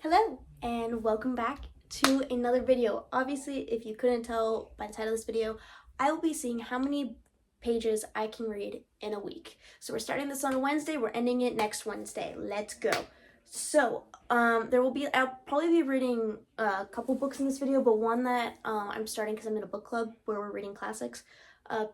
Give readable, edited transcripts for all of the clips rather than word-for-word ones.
Hello and welcome back to another video. Obviously, if you couldn't tell by the title of this video, I will be seeing how many pages I can read in a week. So we're starting this on Wednesday, we're ending it next Wednesday. Let's go. So I'll probably be reading a couple books in this video, but one that I'm starting because I'm in a book club where we're reading classics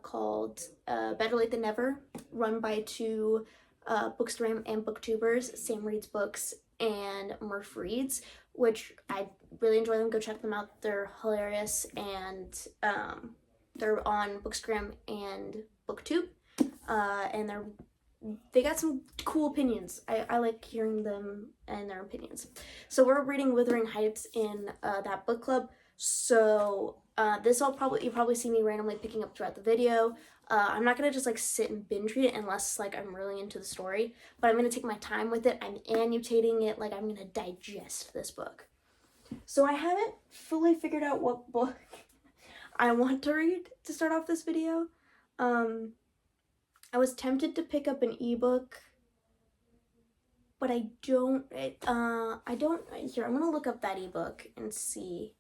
called Better Late Than Never, run by two Bookstagram and booktubers, Sam Reads Books and Murph Reads, which I really enjoy them. Go check them out. They're hilarious, and they're on Bookstagram and BookTube, and they got some cool opinions. I like hearing them and their opinions. So we're reading Wuthering Heights in that book club. So you'll probably see me randomly picking up throughout the video. I'm not gonna just like sit and binge read it unless like I'm really into the story, but I'm gonna take my time with it. I'm annotating it, like I'm gonna digest this book. So I haven't fully figured out what book I want to read to start off this video. I was tempted to pick up an ebook, but I don't. Here, I'm gonna look up that ebook and see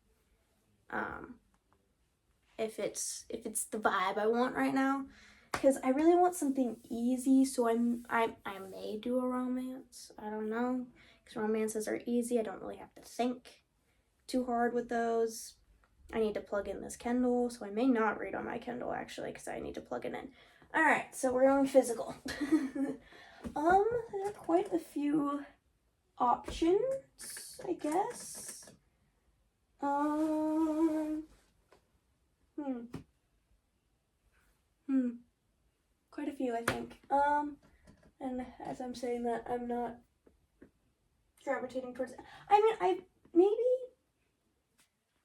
if it's the vibe I want right now, because I really want something easy. So I may do a romance. I don't know, because romances are easy. I don't really have to think too hard with those. I need to plug in this Kindle, so I may not read on my Kindle actually, because I need to plug it in. All right, so we're going physical. There are quite a few options, I guess. Quite a few, I think. And as I'm saying that, I'm not gravitating towards.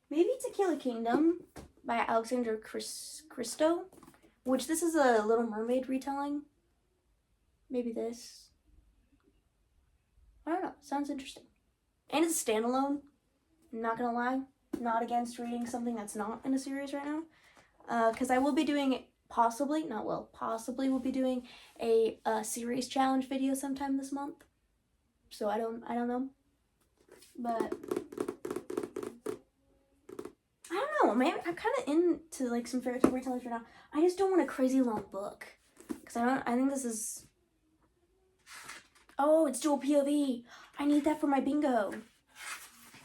Maybe Tequila Kingdom by Alexandra Christo, which this is a Little Mermaid retelling. Maybe this. I don't know. Sounds interesting. And it's a standalone. I'm not gonna lie. Not against reading something that's not in a series right now. Because I will be doing possibly will be doing a series challenge video sometime this month. So I don't know. But I don't know, maybe I'm kind of into like some fairy tale retellings right now. I just don't want a crazy long book, because I think this is, oh, it's dual POV. I need that for my bingo.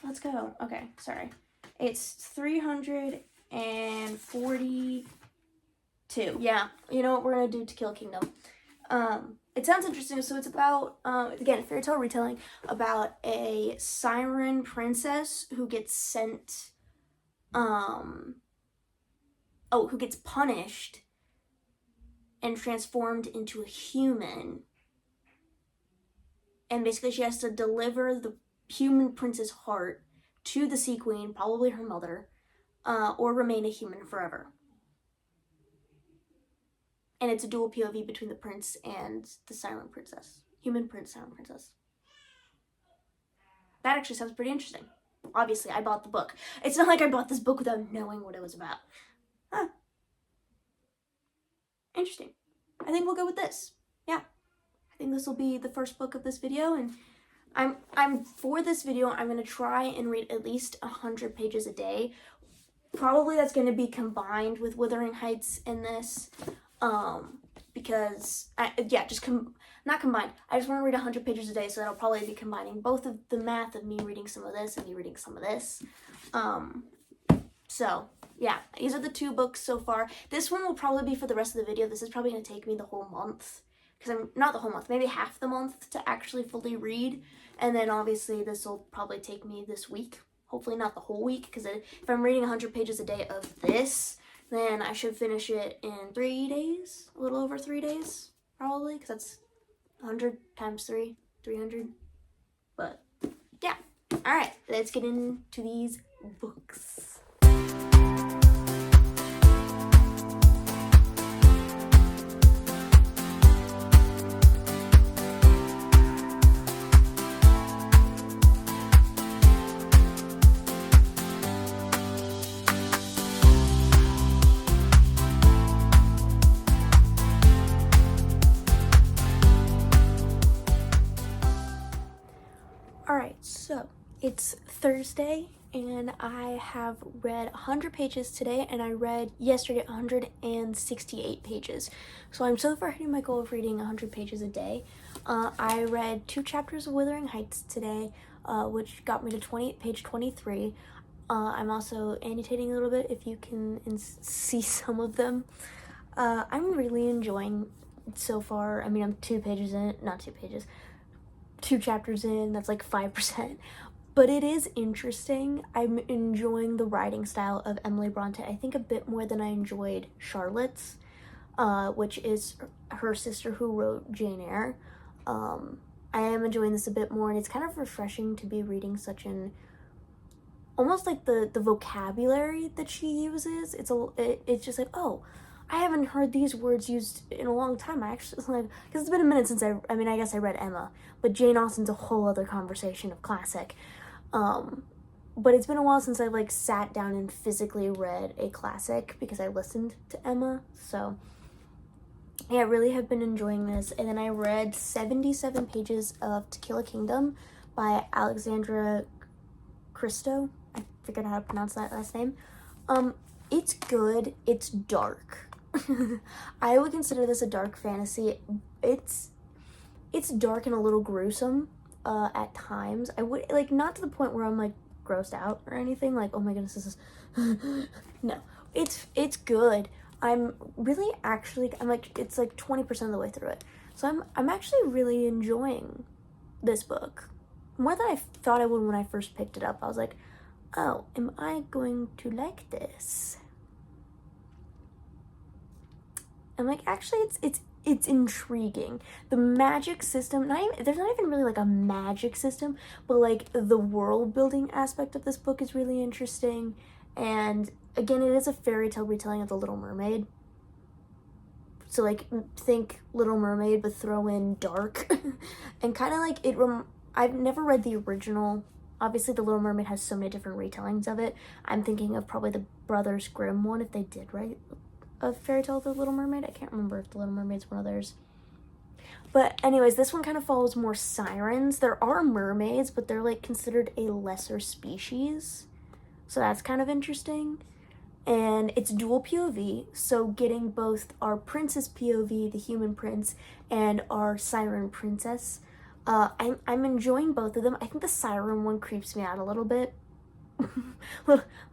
Let's go. Okay, sorry. It's 342. Yeah, you know what, we're gonna do Tequila Kingdom. It sounds interesting. So it's about, again, fairy tale retelling about a siren princess who gets sent, who gets punished and transformed into a human. And basically she has to deliver the human prince's heart to the Sea Queen, probably her mother, or remain a human forever. And it's a dual POV between the prince and the silent princess. Human prince, silent princess. That actually sounds pretty interesting. Obviously, I bought the book. It's not like I bought this book without knowing what it was about. Huh. Interesting. I think we'll go with this. Yeah. I think this will be the first book of this video, and for this video, I'm going to try and read at least 100 pages a day. Probably that's going to be combined with Wuthering Heights in this. Because not combined. I just want to read 100 pages a day, so that'll probably be combining both of the math of me reading some of this and me reading some of this. So yeah, these are the two books so far. This one will probably be for the rest of the video. This is probably going to take me the whole month, because I'm not the whole month, maybe half the month to actually fully read. And then obviously this will probably take me this week. Hopefully not the whole week, because if I'm reading 100 pages a day of this, then I should finish it in 3 days, a little over 3 days, probably, because that's 100 times 3, 300. But yeah, all right, let's get into these books. Alright, so It's Thursday and I have read 100 pages today, and I read yesterday 168 pages. So I'm so far hitting my goal of reading 100 pages a day. I read 2 chapters of Wuthering Heights today, which got me to page 23. I'm also annotating a little bit if you can see some of them. I'm really enjoying it so far. I mean, I'm 2 chapters in, that's like 5%. But it is interesting. I'm enjoying the writing style of Emily Bronte, I think a bit more than I enjoyed Charlotte's, which is her sister who wrote Jane Eyre. I am enjoying this a bit more, and it's kind of refreshing to be reading such an almost like the vocabulary that she uses. It's just like, oh, I haven't heard these words used in a long time. I actually, like, because it's been a minute since I mean, I guess I read Emma, but Jane Austen's a whole other conversation of classic. But it's been a while since I've like sat down and physically read a classic because I listened to Emma. So yeah, I really have been enjoying this. And then I read 77 pages of To Kill a Kingdom by Alexandra Christo. I figured out how to pronounce that last name. It's good. It's dark. I would consider this a dark fantasy. It's dark and a little gruesome at times. I would, like, not to the point where I'm like grossed out or anything, like, oh my goodness, this is no, it's good. I'm really actually, I'm like, it's like 20% of the way through it, so I'm actually really enjoying this book more than I thought I would when I first picked it up. I was like, oh, am I going to like this? I'm like, actually, it's intriguing. The magic system, there's not even really like a magic system, but like the world building aspect of this book is really interesting. And again, it is a fairy tale retelling of The Little Mermaid. So like, think Little Mermaid, but throw in dark. And kind of like I've never read the original. Obviously, The Little Mermaid has so many different retellings of it. I'm thinking of probably the Brothers Grimm one, if they did write a fairy tale of The Little Mermaid. I can't remember if The Little Mermaid's one of theirs. But anyways, this one kind of follows more sirens. There are mermaids, but they're like considered a lesser species. So that's kind of interesting. And it's dual POV, so getting both our prince's POV, the human prince, and our siren princess. I'm enjoying both of them. I think the siren one creeps me out a little bit.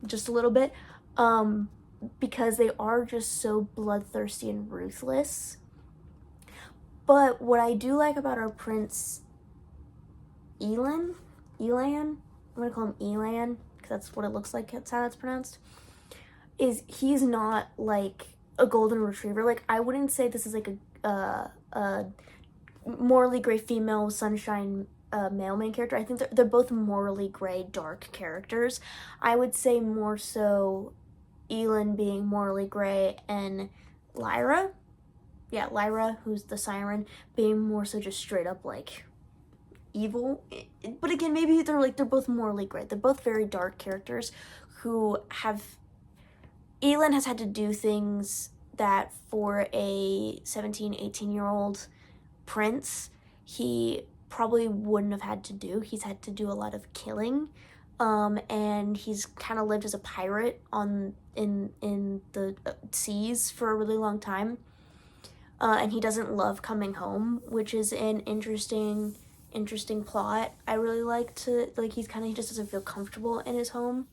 Just a little bit. Because they are just so bloodthirsty and ruthless. But what I do like about our prince, Elan, I'm gonna call him Elan, because that's what it looks like, that's how it's pronounced, is he's not like a golden retriever. Like, I wouldn't say this is like a morally gray female sunshine male main character. I think they're both morally gray dark characters. I would say more so Elan being morally gray, and Lyra, who's the siren, being more so just straight up like evil. But again, maybe they're both morally gray. They're both very dark characters who have, Elan has had to do things that for a 17-18-year-old prince he probably wouldn't have had to do. He's had to do a lot of killing. And he's kind of lived as a pirate in the seas for a really long time. And he doesn't love coming home, which is an interesting plot. I really like he just doesn't feel comfortable in his home.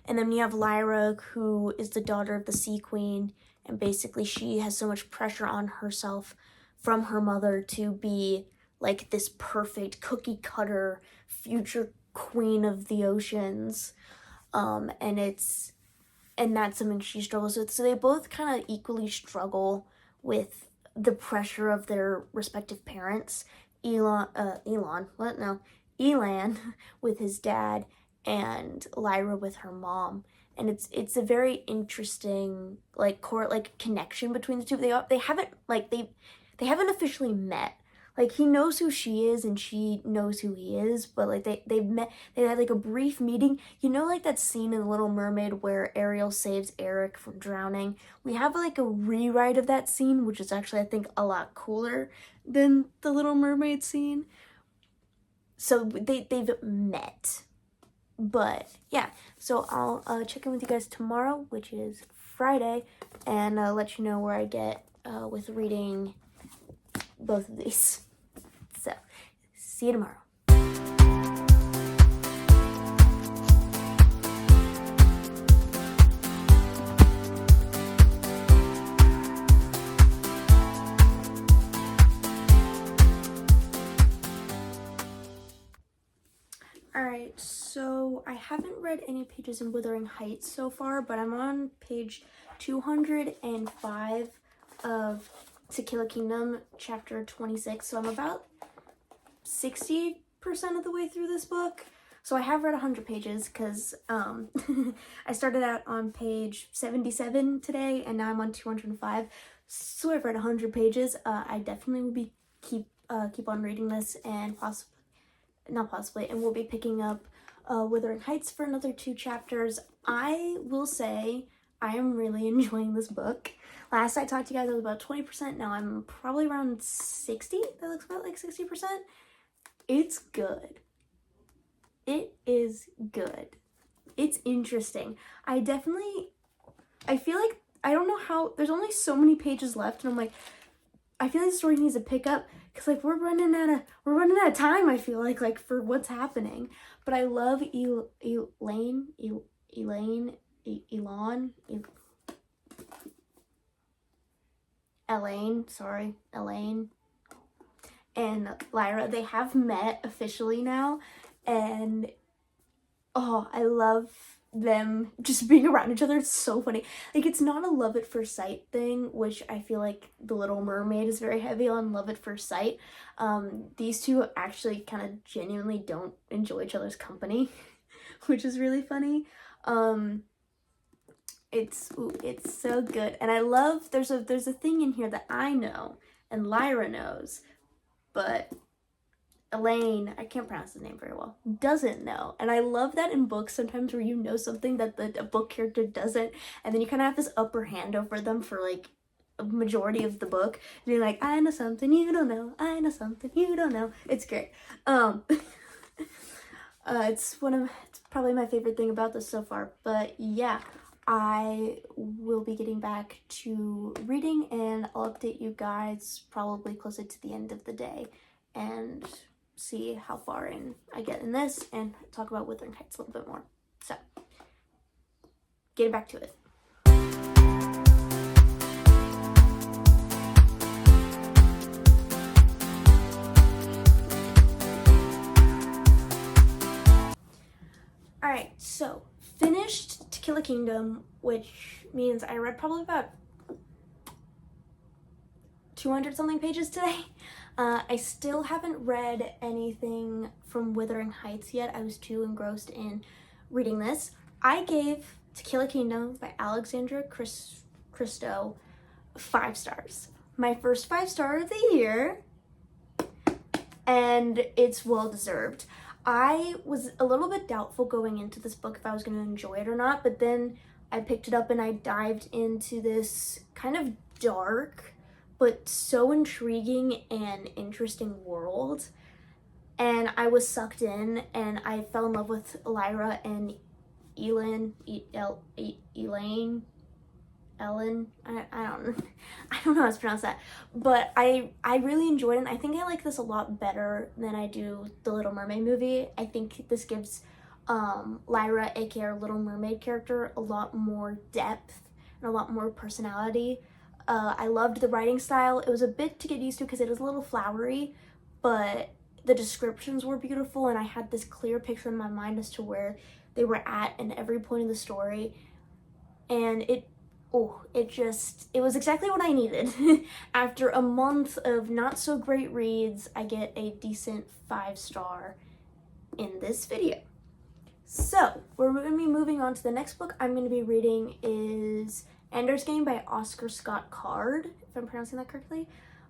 And then you have Lyra, who is the daughter of the Sea Queen, and basically she has so much pressure on herself from her mother to be like this perfect cookie cutter future queen of the oceans, and that's something she struggles with. So they both kind of equally struggle with the pressure of their respective parents. Elan with his dad, and Lyra with her mom. And it's a very interesting connection between the two. They haven't officially met. Like, he knows who she is and she knows who he is, but like they've met, they had like a brief meeting. You know, like that scene in The Little Mermaid where Ariel saves Eric from drowning? We have like a rewrite of that scene, which is actually, I think, a lot cooler than the Little Mermaid scene. so they've met. But yeah, so I'll check in with you guys tomorrow, which is Friday, and let you know where I get with reading both of these. So, see you tomorrow. Alright, so I haven't read any pages in Wuthering Heights so far, but I'm on page 205 of To Kill a Kingdom, chapter 26, so I'm about 60% of the way through this book. So I have read 100 pages because I started out on page 77 today, and now I'm on 205, so I've read 100 pages. I definitely will be keep on reading this, and and we'll be picking up Wuthering Heights for another 2 chapters. I will say I am really enjoying this book. Last I talked to you guys, I was about 20%. Now I'm probably around 60. That looks about like 60%. It's good. It is good. It's interesting. I feel like, I don't know how, there's only so many pages left, and I'm like, I feel like the story needs to pick up, because like we're running out of time, I feel like for what's happening. But I love Elaine and Lyra. They have met officially now, and oh, I love them just being around each other. It's so funny. Like, it's not a love at first sight thing, which I feel like The Little Mermaid is very heavy on love at first sight. These two actually kind of genuinely don't enjoy each other's company, which is really funny. It's so good. And I love, there's a thing in here that I know and Lyra knows, but Elaine, I can't pronounce his name very well, doesn't know. And I love that in books sometimes where you know something that the book character doesn't, and then you kind of have this upper hand over them for like a majority of the book. And you're like, I know something you don't know, I know something you don't know. It's great. It's probably my favorite thing about this so far. But yeah, I will be getting back to reading, and I'll update you guys probably closer to the end of the day and see how far in I get in this and talk about Wuthering Heights a little bit more. So, getting back to it. Alright, so finished To Kill a Kingdom, which means I read probably about 200 something pages today. I still haven't read anything from Wuthering Heights yet. I was too engrossed in reading this. I gave To Kill a Kingdom by Alexandra Christo 5 stars. My first 5-star of the year, and it's well deserved. I was a little bit doubtful going into this book if I was going to enjoy it or not, but then I picked it up and I dived into this kind of dark but so intriguing and interesting world, and I was sucked in, and I fell in love with Lyra and Ellen. I don't know how to pronounce that, but I really enjoyed it, and I think I like this a lot better than I do the Little Mermaid movie. I think this gives Lyra, aka our Little Mermaid character, a lot more depth and a lot more personality. I loved the writing style. It was a bit to get used to because it is a little flowery, but the descriptions were beautiful, and I had this clear picture in my mind as to where they were at in every point of the story, and it was exactly what I needed. After a month of not so great reads, I get a decent 5-star in this video. So, we're going to be moving on to the next book I'm going to be reading is Ender's Game by Oscar Scott Card, if I'm pronouncing that correctly,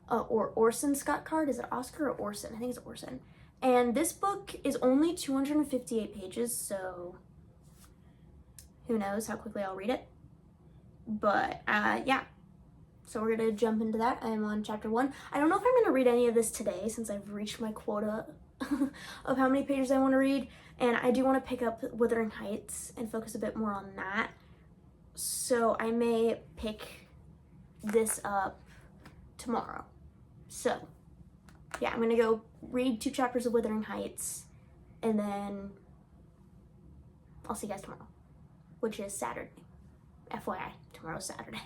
or Orson Scott Card. Is it Oscar or Orson? I think it's Orson. And this book is only 258 pages, so who knows how quickly I'll read it. But yeah, so we're gonna jump into that. I'm on chapter 1. I don't know if I'm gonna read any of this today since I've reached my quota of how many pages I want to read, and I do want to pick up Wuthering Heights and focus a bit more on that. So I may pick this up tomorrow. So yeah, I'm gonna go read 2 chapters of Wuthering Heights, and then I'll see you guys tomorrow, which is Saturday. FYI, tomorrow's Saturday.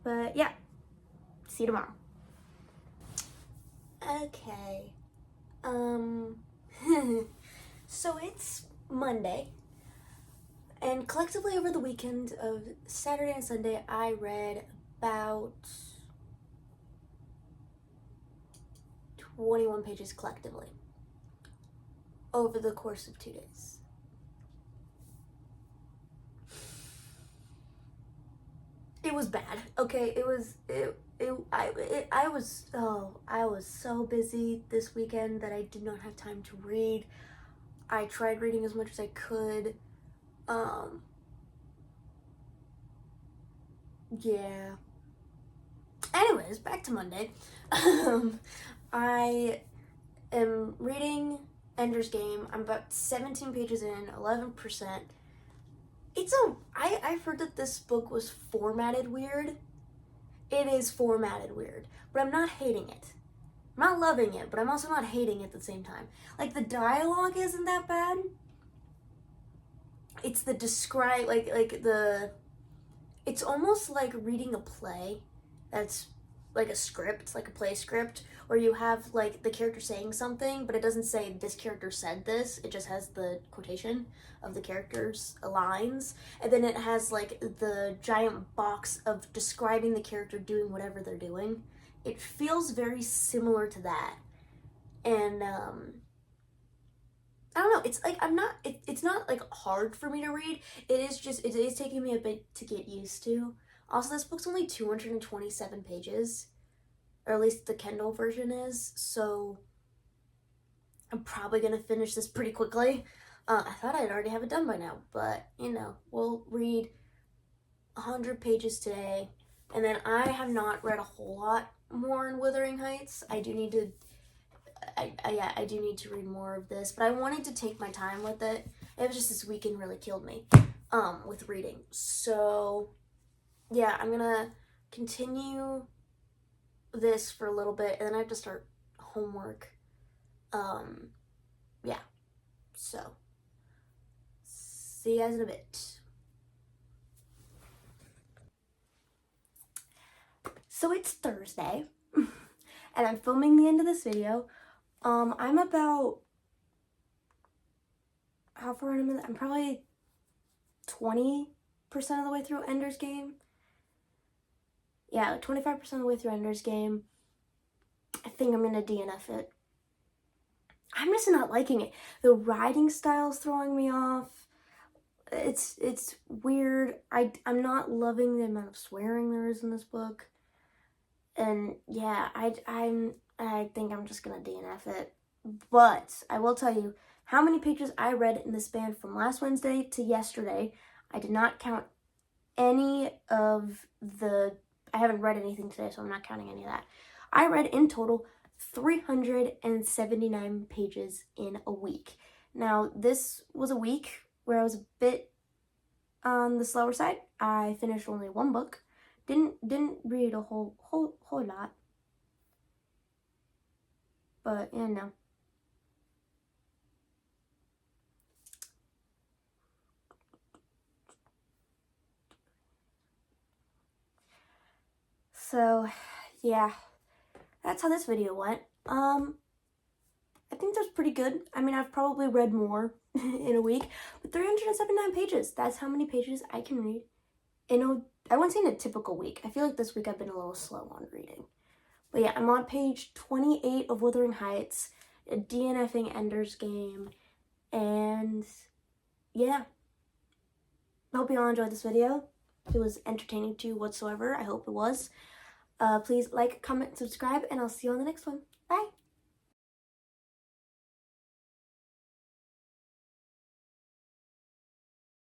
But yeah, see you tomorrow. Okay. So it's Monday, and collectively over the weekend of Saturday and Sunday, I read about 21 pages collectively over the course of 2 days. It was bad. Okay, I was so busy this weekend that I did not have time to read. I tried reading as much as I could. Yeah. Anyways, back to Monday. I am reading Ender's Game. I'm about 17 pages in, 11%. I've heard that this book was formatted weird. It is formatted weird, but I'm not hating it. I'm not loving it, but I'm also not hating it at the same time. Like, the dialogue isn't that bad. It's the it's almost like reading a play that's like a script, like a play script, where you have like the character saying something, but it doesn't say this character said this. It just has the quotation of the character's lines, and then it has like the giant box of describing the character doing whatever they're doing. It feels very similar to that, and I don't know. It's like it's not like hard for me to read. It is taking me a bit to get used to. Also, this book's only 227 pages, or at least the Kindle version is, so I'm probably gonna finish this pretty quickly. I thought I'd already have it done by now, but you know, we'll read 100 pages today, and then I have not read a whole lot more in Wuthering Heights. I do need to read more of this, but I wanted to take my time with it. It was just this weekend really killed me with reading. So yeah, I'm gonna continue this for a little bit, and then I have to start homework. Yeah, so see you guys in a bit. So it's Thursday, and I'm filming the end of this video. I'm about, how far am I? I'm probably 20% of the way through Ender's Game. Yeah, 25% of the way through Ender's Game. I think I'm gonna DNF it. I'm just not liking it. The writing style's throwing me off. It's weird. I'm not loving the amount of swearing there is in this book. And yeah, I think I'm just gonna DNF it. But I will tell you how many pages I read in the span from last Wednesday to yesterday. I did not count any of the, I haven't read anything today, so I'm not counting any of that. I read in total 379 pages in a week. Now, this was a week where I was a bit on the slower side. I finished only 1 book. Didn't read a whole lot. But, you know. So, yeah. That's how this video went. I think that's pretty good. I mean, I've probably read more in a week, but 379 pages. That's how many pages I can read in I wouldn't say in a typical week. I feel like this week I've been a little slow on reading. But yeah, I'm on page 28 of Wuthering Heights, DNFing Ender's Game, and yeah. I hope you all enjoyed this video. If it was entertaining to you whatsoever, I hope it was. Please like, comment, subscribe, and I'll see you on the next one.